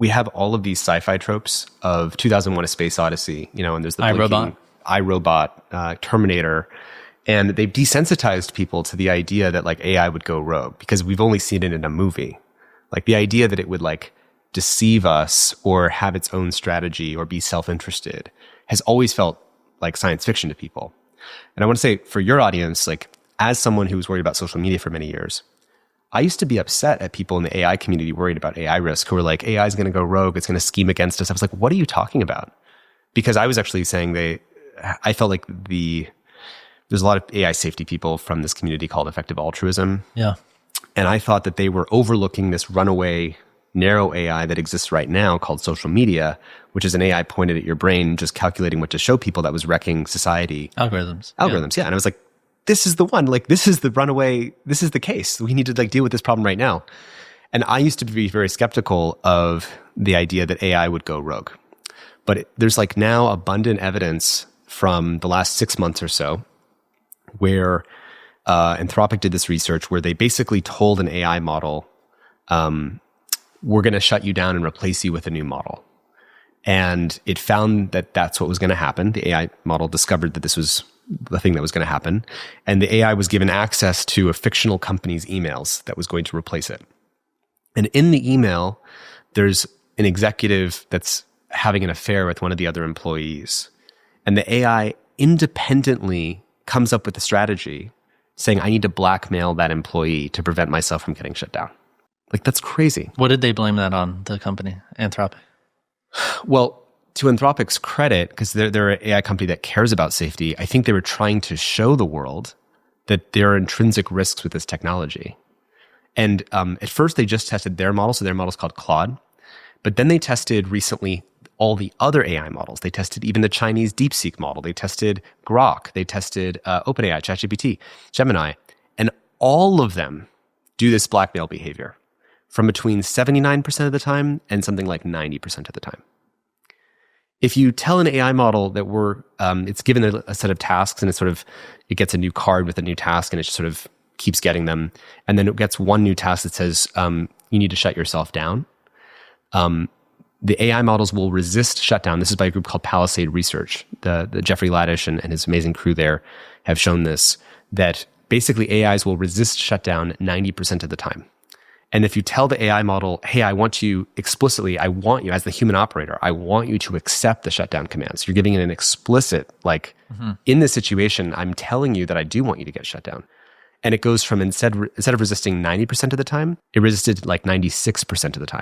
we have all of these sci-fi tropes of 2001: A Space Odyssey, and there's the iRobot, Terminator, and they've desensitized people to the idea that like AI would go rogue because we've only seen it in a movie. Like the idea that it would like deceive us or have its own strategy or be self-interested has always felt like science fiction to people. And I want to say for your audience, like as someone who was worried about social media for many years, I used to be upset at people in the AI community worried about AI risk who were like, AI is going to go rogue. It's going to scheme against us. I was like, what are you talking about? Because I was actually saying I felt like there's a lot of AI safety people from this community called effective altruism. Yeah. And I thought that they were overlooking this runaway narrow AI that exists right now called social media, which is an AI pointed at your brain, just calculating what to show people that was wrecking society. Algorithms. Yeah. And I was like, this is the one, like, this is the runaway, this is the case. We need to like deal with this problem right now. And I used to be very skeptical of the idea that AI would go rogue. But there's like now abundant evidence from the last 6 months or so where Anthropic did this research where they basically told an AI model, we're going to shut you down and replace you with a new model. And it found that that's what was going to happen. The AI model discovered that this was the thing that was going to happen. And the AI was given access to a fictional company's emails that was going to replace it. And in the email, there's an executive that's having an affair with one of the other employees. And the AI independently comes up with a strategy saying, I need to blackmail that employee to prevent myself from getting shut down. Like, that's crazy. What did they blame that on, the company, Anthropic? Well, to Anthropic's credit, because they're an AI company that cares about safety, I think they were trying to show the world that there are intrinsic risks with this technology. And at first, they just tested their model. So their model is called Claude. But then they tested recently all the other AI models. They tested even the Chinese DeepSeek model. They tested Grok. They tested OpenAI, ChatGPT, Gemini. And all of them do this blackmail behavior from between 79% of the time and something like 90% of the time. If you tell an AI model that it's given a set of tasks and it gets a new card with a new task and it just sort of keeps getting them, and then it gets one new task that says, you need to shut yourself down, the AI models will resist shutdown. This is by a group called Palisade Research. The Jeffrey Ladish and his amazing crew there have shown this, that basically AIs will resist shutdown 90% of the time. And if you tell the AI model, hey, I want you as the human operator, I want you to accept the shutdown commands. You're giving it an explicit, in this situation, I'm telling you that I do want you to get shut down. And it goes from, instead of resisting 90% of the time, it resisted like 96% of the time.